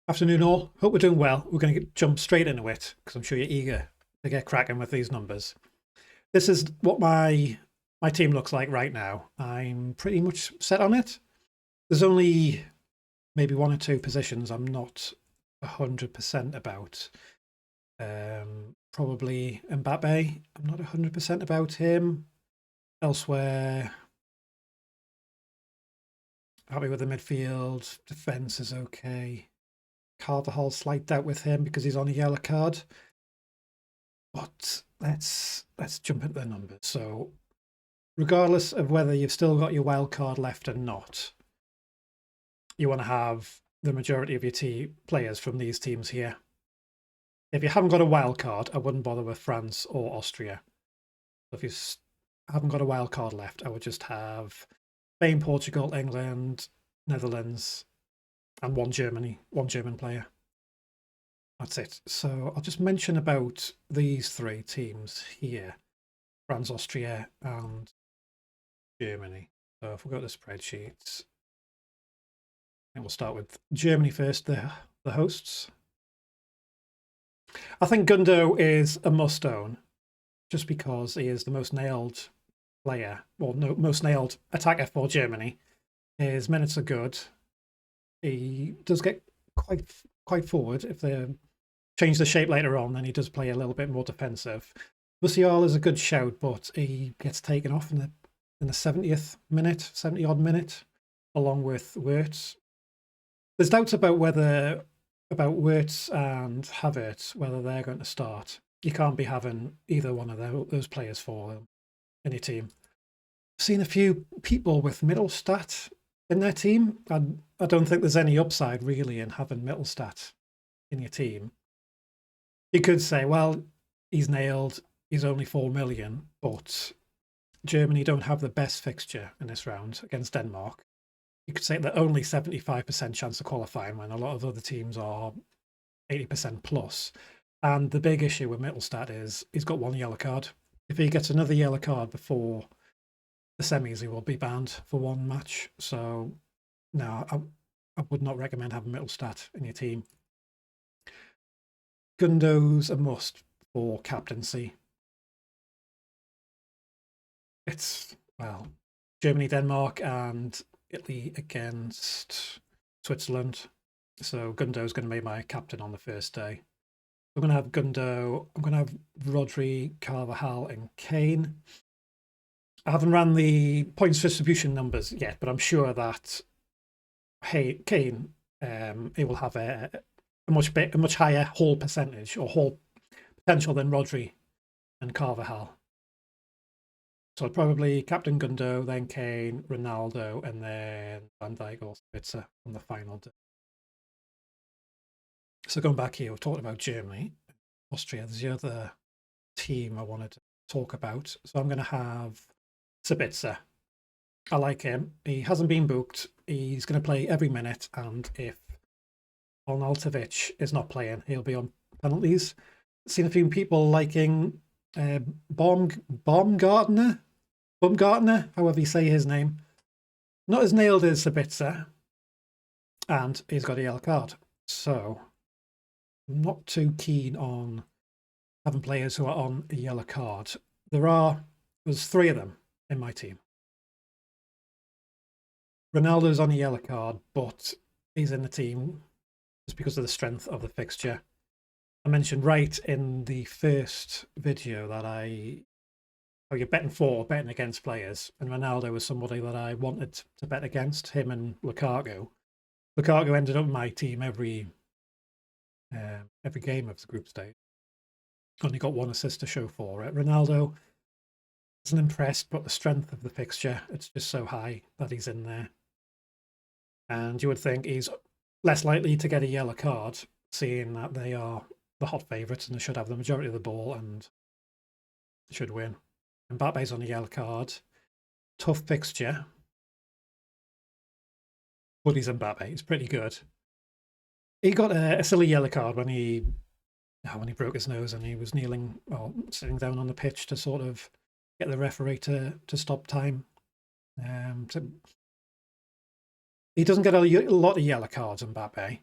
Afternoon all. Hope we're doing well. We're going to jump straight into it because I'm sure you're eager to get cracking with these numbers. This is what my team looks like right now. I'm pretty much set on it. There's only maybe one or two positions I'm not 100% about. Probably Mbappe. I'm not 100% about him. Elsewhere, happy with the midfield. Defense is okay. Carvajal slight doubt with him because he's on a yellow card. But let's jump into the numbers. So regardless of whether you've still got your wild card left or not, you want to have the majority of your players from these teams here. If you haven't got a wild card, I wouldn't bother with France or Austria. If you haven't got a wild card left, I would just have Spain, Portugal, England, Netherlands, and one German player. That's it. So I'll just mention about these three teams here: France, Austria, and Germany. So if we go to the spreadsheets, and we'll start with Germany first, the hosts. I think Gundo is a must-own, just because he is the most nailed player, or no, most nailed attacker for Germany. His minutes are good. He does get quite forward. If they change the shape later on, then he does play a little bit more defensive. Musiala is a good shout, but he gets taken off in the 70th minute, 70-odd minute, along with Wirtz. There's doubts about Wirtz and Havertz, whether they're going to start. You can't be having either one of those players for in your team. I've seen a few people with Mittelstadt in their team. I don't think there's any upside really in having Mittelstadt in your team. You could say, well, he's nailed, he's only 4 million, but Germany don't have the best fixture in this round against Denmark. You could say that only 75% chance of qualifying when a lot of other teams are 80% plus. And the big issue with Mittelstadt is he's got one yellow card. If he gets another yellow card before the semis, he will be banned for one match. So, no, I would not recommend having Mittelstadt in your team. Gundo's a must for captaincy. It's, well, Germany, Denmark, and Italy against Switzerland. So Gundo's going to be my captain on the first day. I'm going to have Gundo. I'm going to have Rodri, Carvajal, and Kane. I haven't ran the points distribution numbers yet, but I'm sure that Kane, he will have a much higher haul percentage or haul potential than Rodri and Carvajal. So I'd probably captain Gundo, then Kane, Ronaldo, and then Van Dijk or Spitzer on the final day. So going back here, we've talked about Germany, Austria. There's the other team I wanted to talk about. So I'm going to have Sabitzer. I like him. He hasn't been booked. He's going to play every minute, and if Arnautovic is not playing, he'll be on penalties. Seen a few people liking Baumgartner, however you say his name. Not as nailed as Sabitzer, and he's got a yellow card. So I'm not too keen on having players who are on a yellow card. There's 3 of them in my team. Ronaldo's on a yellow card, but he's in the team just because of the strength of the fixture. I mentioned right in the first video that you're betting for or betting against players, and Ronaldo was somebody that I wanted to bet against, him and Lukaku. Lukaku ended up in my team every game of the group stage. Only got 1 assist to show for it. Ronaldo isn't impressed, but the strength of the fixture, it's just so high that he's in there. And you would think he's less likely to get a yellow card, seeing that they are the hot favourites and they should have the majority of the ball and should win. Mbappe's on a yellow card. Tough fixture. But he's Mbappe. He's pretty good. He got a silly yellow card when he broke his nose and he was sitting down on the pitch to sort of get the referee to stop time. He doesn't get a lot of yellow cards, Mbappe,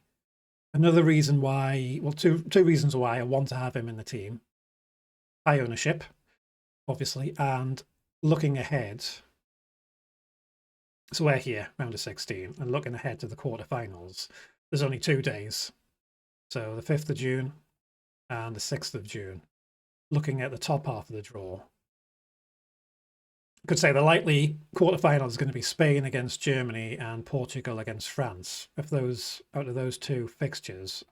Another reason why, well, two reasons why I want to have him in the team. High ownership, obviously, and looking ahead. So we're here, round of 16, and looking ahead to the quarterfinals. There's only 2 days. So the 5th of June and the 6th of June. Looking at the top half of the draw, I could say the likely quarterfinal is going to be Spain against Germany and Portugal against France. If those, out of those 2 fixtures,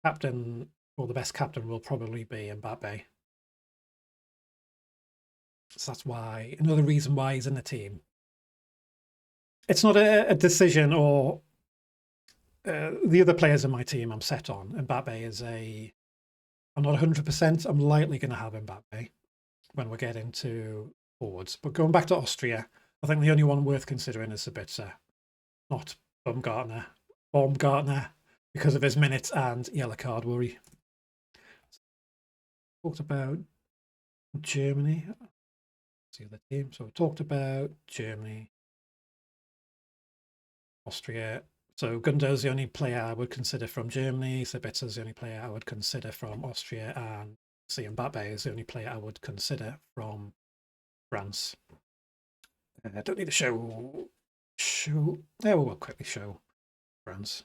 captain, or the best captain will probably be Mbappe. So that's why, another reason why he's in the team. It's not a decision or the other players in my team I'm set on. Mbappe is I'm not 100%. I'm likely going to have Mbappe when we get into forwards. But going back to Austria, I think the only one worth considering is Sabitzer, not Baumgartner. Because of his minutes and yellow card worry. Talked about Germany. See the team. So we talked about Germany, Austria. So Gundo's the only player I would consider from Germany. Sabitzer's the only player I would consider from Austria, and Mbappe is the only player I would consider from France. I don't need to show. Yeah, we'll quickly show France.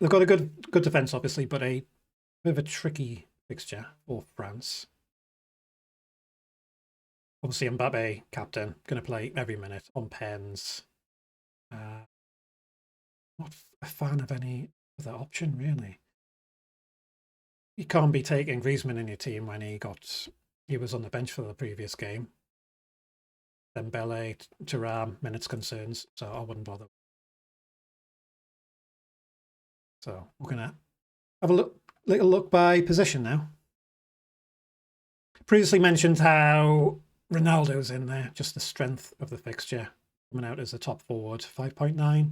They've got a good defense, obviously, but a bit of a tricky fixture for France. Obviously, Mbappe, captain, going to play every minute on pens. Not a fan of any other option, really. You can't be taking Griezmann in your team when he was on the bench for the previous game. Dembele, Thuram, minutes concerns, so I wouldn't bother. So we're going to have a little look by position now. Previously mentioned how Ronaldo's in there, just the strength of the fixture, coming out as a top forward, 5.9.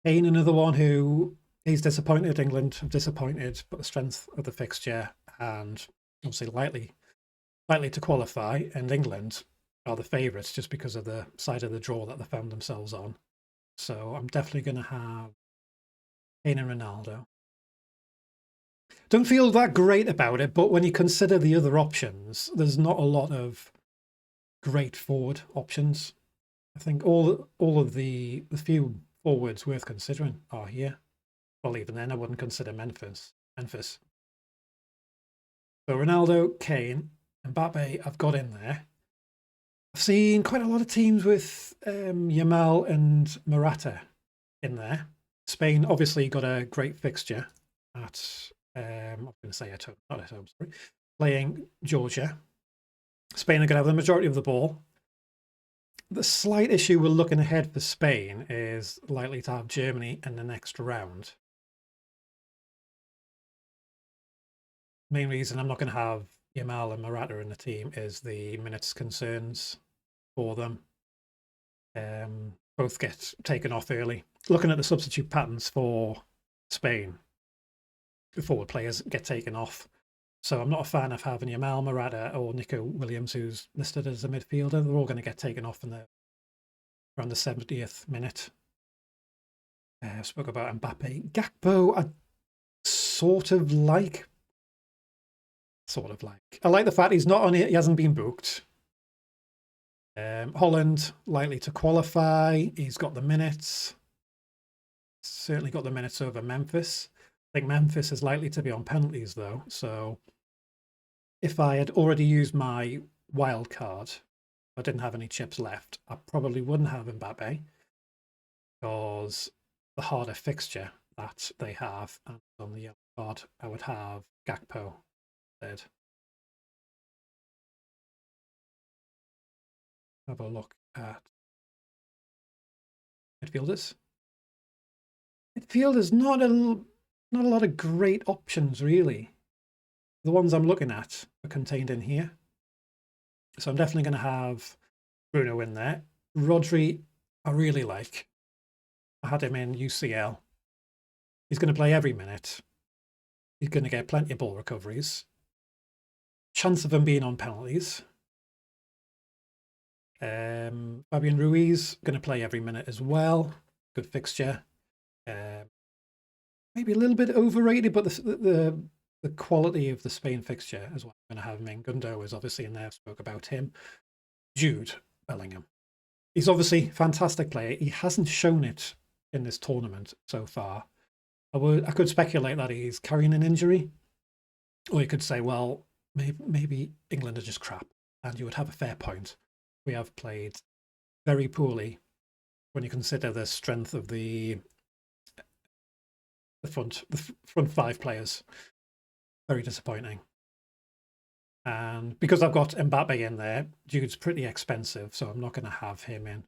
Kane, another one who he's disappointed. England have disappointed, but the strength of the fixture and obviously likely to qualify, and England are the favourites just because of the side of the draw that they found themselves on. So I'm definitely going to have Kane and Ronaldo. Don't feel that great about it, but when you consider the other options, there's not a lot of great forward options. I think all of the few forwards worth considering are here. Well, even then, I wouldn't consider Memphis. So Ronaldo, Kane, Mbappe, I've got in there. I've seen quite a lot of teams with Yamal and Morata in there. Spain obviously got a great fixture at, I'm going to say at home, not at home, sorry, playing Georgia. Spain are going to have the majority of the ball. The slight issue we're looking ahead for Spain is likely to have Germany in the next round. Main reason I'm not going to have Yamal and Morata in the team is the minutes concerns for them. Both get taken off early. Looking at the substitute patterns for Spain, the forward players get taken off. So I'm not a fan of having Yamal, Morata, or Nico Williams, who's listed as a midfielder. They're all going to get taken off in around the 70th minute. I spoke about Mbappe. Gakpo, I sort of like. I like the fact he hasn't been booked. Holland, likely to qualify. He's got the minutes. Certainly got the minutes over Memphis. I think Memphis is likely to be on penalties, though. So if I had already used my wild card, I didn't have any chips left, I probably wouldn't have Mbappe, because the harder fixture that they have, and on the yellow card, I would have Gakpo instead. Have a look at midfielders. Midfielders, not a lot of great options, really. The ones I'm looking at are contained in here. So I'm definitely going to have Bruno in there. Rodri, I really like. I had him in UCL. He's going to play every minute. He's going to get plenty of ball recoveries. Chance of him being on penalties. Fabian Ruiz going to play every minute as well. Good fixture. Maybe a little bit overrated, but the quality of the Spain fixture as well. I'm going to have him in. Gundo is obviously in there. I've spoke about him. Jude Bellingham. He's obviously a fantastic player. He hasn't shown it in this tournament so far. I could speculate that he's carrying an injury, or you could say, well, maybe England are just crap, and you would have a fair point. We have played very poorly when you consider the strength of the front five players. Very disappointing. And because I've got Mbappe in there, Jude's pretty expensive, so I'm not going to have him in.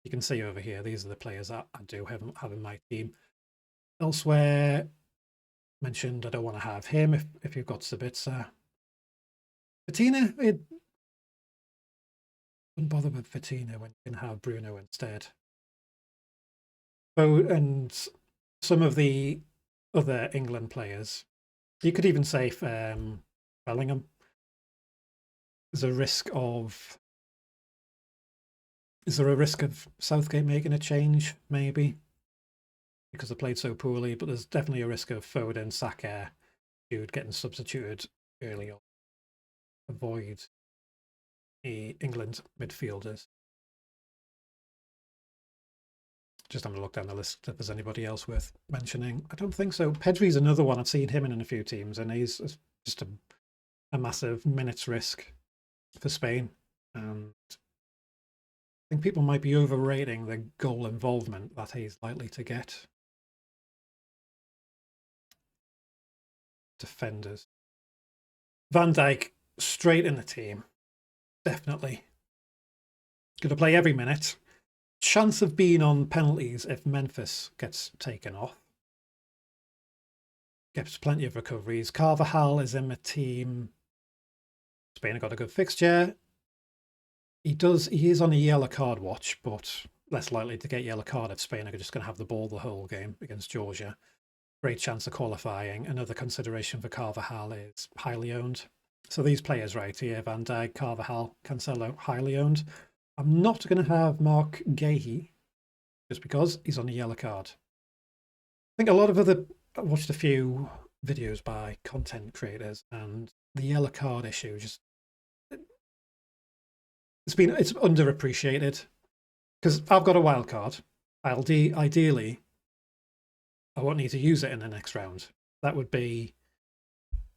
You can see over here, these are the players that I do have in my team. Elsewhere, mentioned I don't want to have him if you've got Sabitzer. Vitina, it wouldn't bother with Vitina when you can have Bruno instead. Oh, and some of the other England players, you could even say Bellingham. There's a risk of... Is there a risk of Southgate making a change? Maybe. Because they played so poorly, but there's definitely a risk of Foden, Saka, Jude getting substituted early on. Avoid the England midfielders. Just having a look down the list if there's anybody else worth mentioning. I don't think so. Pedri's another one. I've seen him in a few teams, and he's just a massive minutes risk for Spain. And I think people might be overrating the goal involvement that he's likely to get. Defenders. Van Dijk, straight in the team. Definitely. Going to play every minute. Chance of being on penalties if Memphis gets taken off. Gets plenty of recoveries. Carvajal is in the team. Spain have got a good fixture. He is on a yellow card watch, but less likely to get yellow card if Spain are just going to have the ball the whole game against Georgia. Great chance of qualifying. Another consideration for Carvajal is highly owned. So these players right here, Van Dijk, Carvajal, Cancelo, highly owned. I'm not going to have Mark Gahey just because he's on a yellow card. I think a lot of I watched a few videos by content creators, and the yellow card issue it's underappreciated because I've got a wild card. Ideally, I won't need to use it in the next round. That would be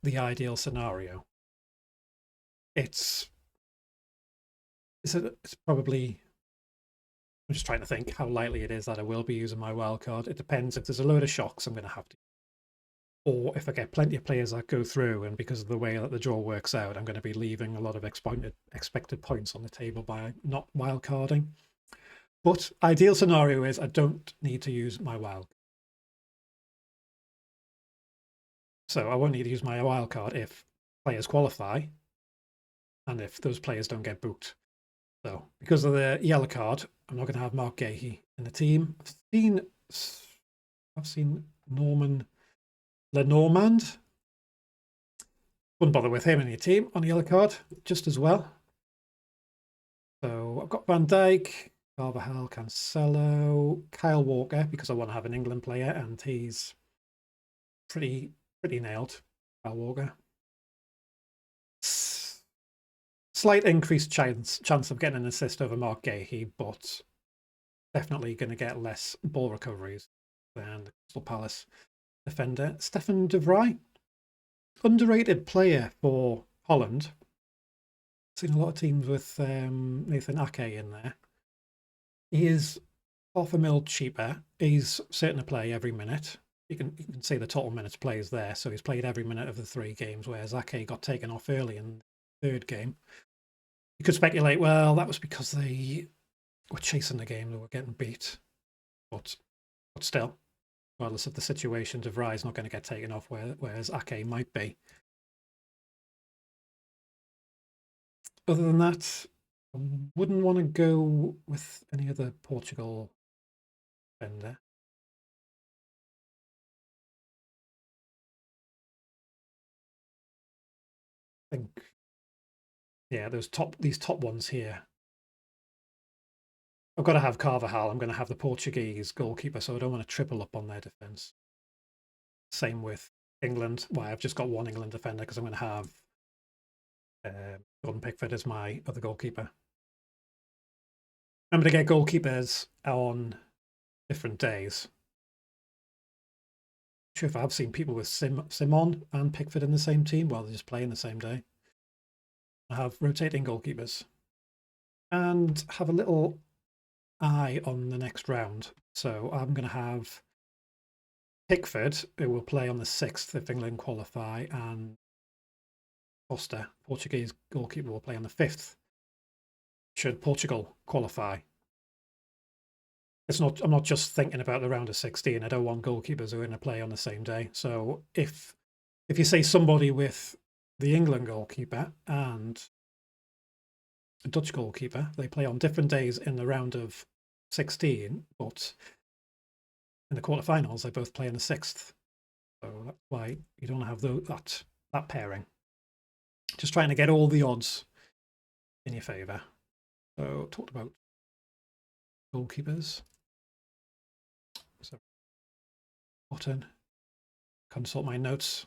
the ideal scenario. It's probably... I'm just trying to think how likely it is that I will be using my wild card. It depends. If there's a load of shocks, I'm going to have to. Or if I get plenty of players that go through, and because of the way that the draw works out, I'm going to be leaving a lot of expected points on the table by not wild carding. But ideal scenario is I don't need to use my wild. So I won't need to use my wild card if players qualify and if those players don't get booked. So because of the yellow card, I'm not going to have Mark Gahey in the team. I've seen Norman Lenormand. Wouldn't bother with him in your team on the yellow card, just as well. So I've got Van Dijk, Carvajal, Cancelo, Kyle Walker, because I want to have an England player, and he's pretty nailed, Kyle Walker. Slight increased chance of getting an assist over Mark Gahey, but definitely going to get less ball recoveries than the Crystal Palace defender. Stefan de Vrij, underrated player for Holland. Seen a lot of teams with Nathan Ake in there. He is $500,000 cheaper. He's certain to play every minute. You can see the total minutes plays there. So he's played every minute of the 3 games, whereas Ake got taken off early in the 3rd game. You could speculate, well, that was because they were chasing the game, they were getting beat. But still, regardless of the situation, De Vrij is not going to get taken off, whereas Ake might be. Other than that, I wouldn't want to go with any other Portugal defender. I think, yeah, these top ones here I've got to have Carvajal. I'm going to have the Portuguese goalkeeper, so I don't want to triple up on their defence. Same with England. Why I've just got one England defender because I'm going to have Jordan Pickford as my other goalkeeper. I'm going to get goalkeepers on different days. I'm sure if I've seen people with Simon and Pickford in the same team, well, they just play in the same day. I have rotating goalkeepers and have a little eye on the next round. So I'm going to have Pickford, who will play on the 6th if England qualify, and Costa, Portuguese goalkeeper, will play on the 5th should Portugal qualify. I'm not just thinking about the round of 16. I don't want goalkeepers who are going to play on the same day. So if you say somebody with the England goalkeeper and a Dutch goalkeeper, they play on different days in the round of 16, but in the quarterfinals they both play on the 6th. So that's why you don't have that pairing. Just trying to get all the odds in your favour. So talked about goalkeepers. So button, consult my notes.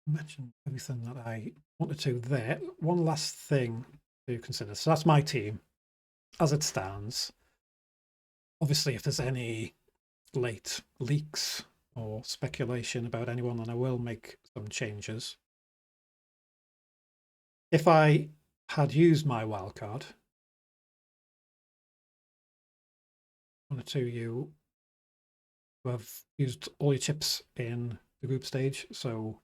Mentioned everything that I wanted to there. One last thing to consider. So that's my team as it stands. Obviously, if there's any late leaks or speculation about anyone, then I will make some changes. If I had used my wildcard, one or two of you who have used all your chips in the group stage, so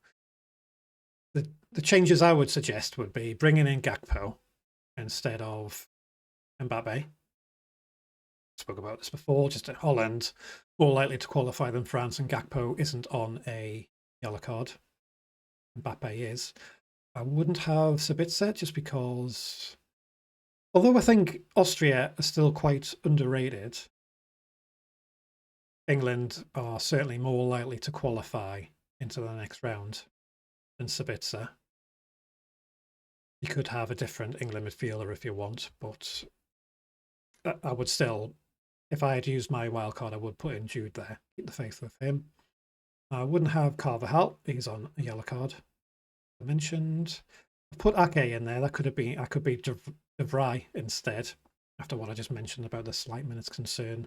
the changes I would suggest would be bringing in Gakpo instead of Mbappe. Spoke about this before, just at Holland, more likely to qualify than France, and Gakpo isn't on a yellow card. Mbappe is. I wouldn't have Sabitzer just because, although I think Austria are still quite underrated, England are certainly more likely to qualify into the next round than Sabitzer. You could have a different England midfielder if you want, but I would still, if I had used my wildcard, I would put in Jude there, keep the faith with him. I wouldn't have Carvajal, he's on a yellow card. I mentioned, I've put Ake in there, I could be De Vrij instead, after what I just mentioned about the slight minutes concern.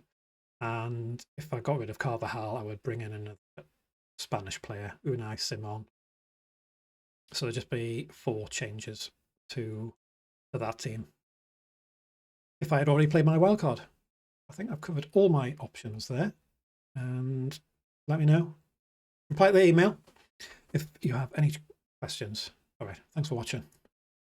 And if I got rid of Carvajal, I would bring in another Spanish player, Unai Simon. So there'd just be 4 changes to that team. If I had already played my wildcard, I think I've covered all my options there. And let me know. Reply to the email if you have any questions. All right, thanks for watching.